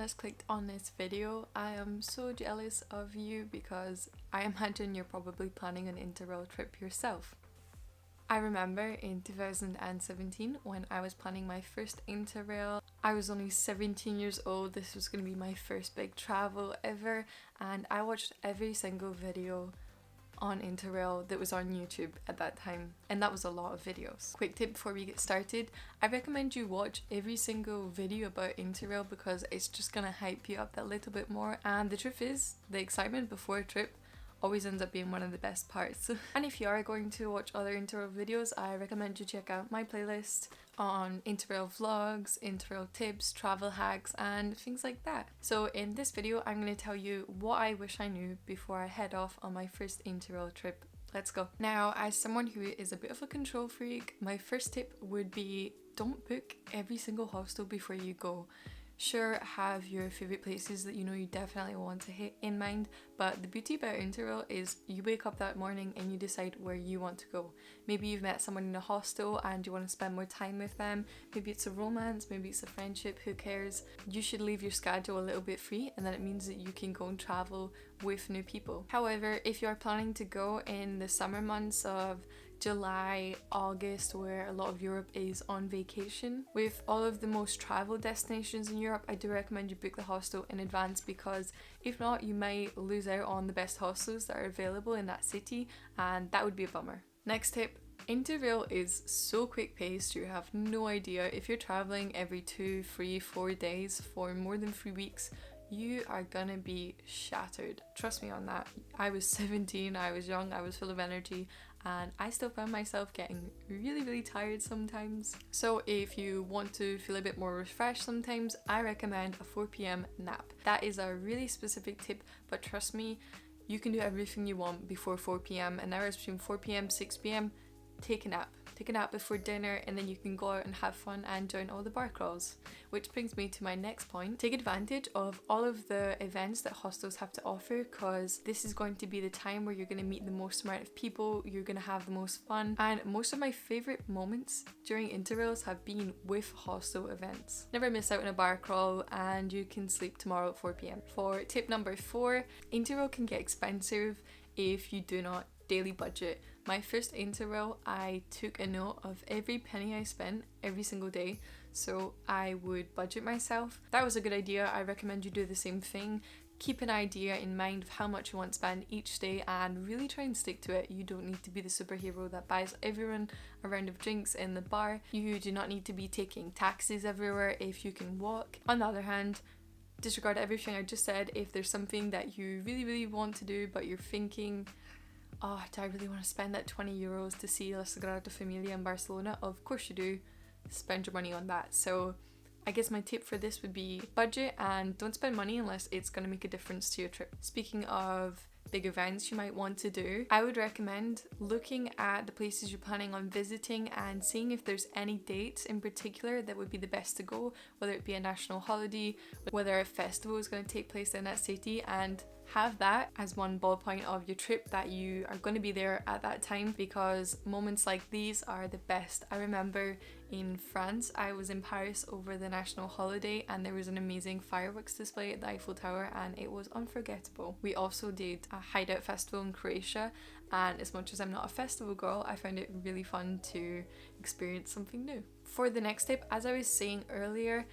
has clicked on this video. I am so jealous of you because I imagine you're probably planning an Interrail trip yourself. I remember in 2017 when I was planning my first Interrail. I was only 17 years old. This was going to be my first big travel ever, and I watched every single video on Interrail that was on YouTube at that time, and that was a lot of videos. Quick tip before we get started, I recommend you watch every single video about Interrail because it's just gonna hype you up that little bit more, and the truth is, the excitement before a trip always ends up being one of the best parts. And if you are going to watch other Interrail videos, I recommend you check out my playlist on Interrail vlogs, Interrail tips, travel hacks and things like that. So in this video I'm going to tell you what I wish I knew before I head off on my first Interrail trip. Let's go. Now, as someone who is a bit of a control freak, my first tip would be don't book every single hostel before you go. Sure, have your favourite places that you know you definitely want to hit in mind, but the beauty about Interrail is you wake up that morning and you decide where you want to go. Maybe you've met someone in a hostel and you want to spend more time with them. Maybe it's a romance, maybe it's a friendship, who cares? You should leave your schedule a little bit free, and then it means that you can go and travel with new people. However, if you are planning to go in the summer months of July, August, where a lot of Europe is on vacation, with all of the most travel destinations in Europe, I do recommend you book the hostel in advance, because if not, you might lose out on the best hostels that are available in that city, and that would be a bummer. Next tip, Interrail is so quick paced, you have no idea. If you're traveling every 2, 3, 4 days for more than 3 weeks, you are gonna be shattered. Trust me on that. I was 17, I was young, I was full of energy, and I still found myself getting really tired sometimes. So if you want to feel a bit more refreshed sometimes, I recommend a 4 p.m. nap. That is a really specific tip, but trust me, you can do everything you want before 4 p.m. and hours between 4 p.m. 6 p.m. Take a nap. Take a nap before dinner, and then you can go out and have fun and join all the bar crawls. Which brings me to my next point. Take advantage of all of the events that hostels have to offer, because this is going to be the time where you're going to meet the most amount of people, you're going to have the most fun, and most of my favourite moments during Interrails have been with hostel events. Never miss out on a bar crawl, and you can sleep tomorrow at 4 p.m. For tip number 4, Interrail can get expensive if you do not daily budget. My first Interrail, I took a note of every penny I spent every single day, so I would budget myself. That was a good idea. I recommend you do the same thing. Keep an idea in mind of how much you want to spend each day and really try and stick to it. You don't need to be the superhero that buys everyone a round of drinks in the bar. You do not need to be taking taxis everywhere if you can walk. On the other hand, disregard everything I just said. If there's something that you really want to do, but you're thinking, oh, do I really want to spend that 20 euros to see La Sagrada Familia in Barcelona? Of course you do. Spend your money on that. So I guess my tip for this would be budget and don't spend money unless it's going to make a difference to your trip. Speaking of big events you might want to do, I would recommend looking at the places you're planning on visiting and seeing if there's any dates in particular that would be the best to go, whether it be a national holiday, whether a festival is going to take place in that city, and have that as one ballpoint of your trip that you are going to be there at that time, because moments like these are the best. I remember in France, I was in Paris over the national holiday and there was an amazing fireworks display at the Eiffel Tower and it was unforgettable. We also did a hideout festival in Croatia, and as much as I'm not a festival girl, I found it really fun to experience something new. For the next tip, as I was saying earlier,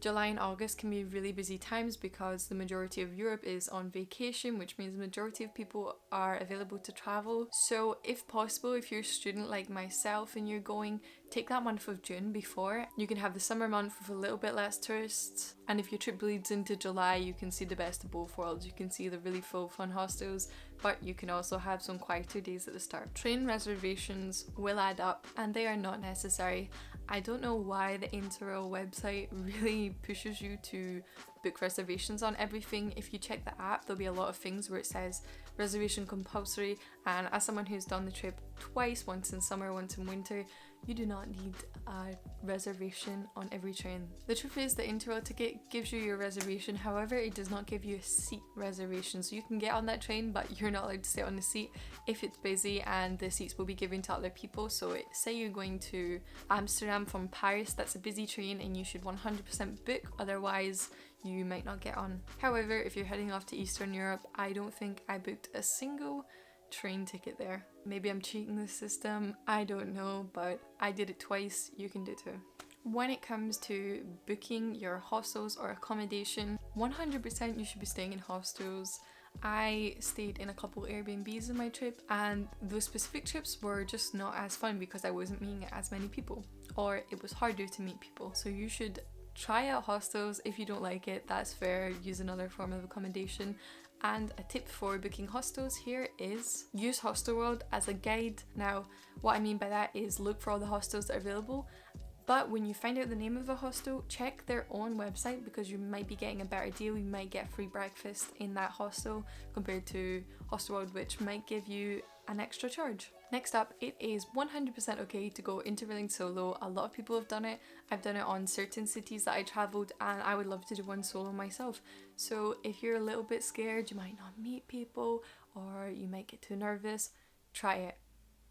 July and August can be really busy times because the majority of Europe is on vacation, which means the majority of people are available to travel. So if possible, if you're a student like myself and you're going, take that month of June before. You can have the summer month with a little bit less tourists, and if your trip bleeds into July, you can see the best of both worlds. You can see the really full fun hostels, but you can also have some quieter days at the start. Train reservations will add up and they are not necessary. I don't know why the Interrail website really pushes you to book reservations on everything. If you check the app, there'll be a lot of things where it says reservation compulsory, and as someone who's done the trip twice, once in summer, once in winter, you do not need a reservation on every train. The truth is the Interrail ticket gives you your reservation, however it does not give you a seat reservation, so you can get on that train but you're not allowed to sit on the seat if it's busy, and the seats will be given to other people. So say you're going to Amsterdam from Paris, that's a busy train and you should 100% book, otherwise you might not get on. However, if you're heading off to Eastern Europe, I don't think I booked a single train ticket there. Maybe I'm cheating the system, I don't know, but I did it twice, you can do it too. When it comes to booking your hostels or accommodation, 100% you should be staying in hostels. I stayed in a couple Airbnbs on my trip, and those specific trips were just not as fun because I wasn't meeting as many people, or it was harder to meet people. So you should try out hostels. If you don't like it, that's fair, use another form of accommodation. And a tip for booking hostels here is use Hostelworld as a guide. Now, what I mean by that is look for all the hostels that are available, but when you find out the name of a hostel, check their own website because you might be getting a better deal. You might get free breakfast in that hostel compared to Hostelworld, which might give you an extra charge. Next up, it is 100% okay to go interrailing solo. A lot of people have done it. I've done it on certain cities that I travelled, and I would love to do one solo myself. So if you're a little bit scared, you might not meet people, or you might get too nervous, try it.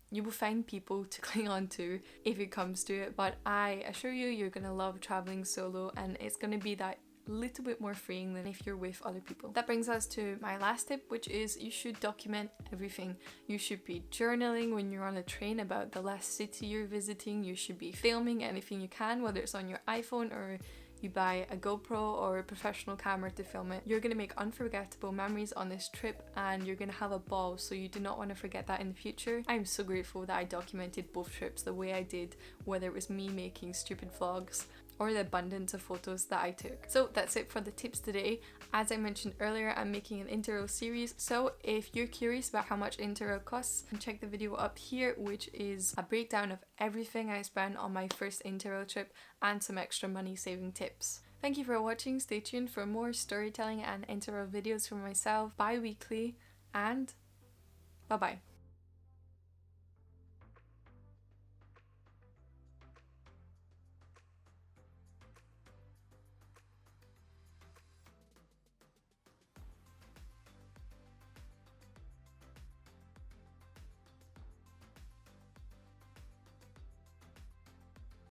You will find people to cling on to if it comes to it, but I assure you, you're gonna love traveling solo, and it's gonna be that little bit more freeing than if you're with other people. That brings us to my last tip, which is you should document everything. You should be journaling when you're on a train about the last city you're visiting. You should be filming anything you can, whether it's on your iPhone or you buy a GoPro or a professional camera to film it. You're going to make unforgettable memories on this trip, and you're going to have a ball, so you do not want to forget that in the future. I'm so grateful that I documented both trips the way I did, whether it was me making stupid vlogs or the abundance of photos that I took. So that's it for the tips today. As I mentioned earlier, I'm making an Interrail series, so if you're curious about how much Interrail costs, check the video up here, which is a breakdown of everything I spent on my first Interrail trip and some extra money saving tips. Thank you for watching. Stay tuned for more storytelling and Interrail videos from myself bi-weekly, and bye bye.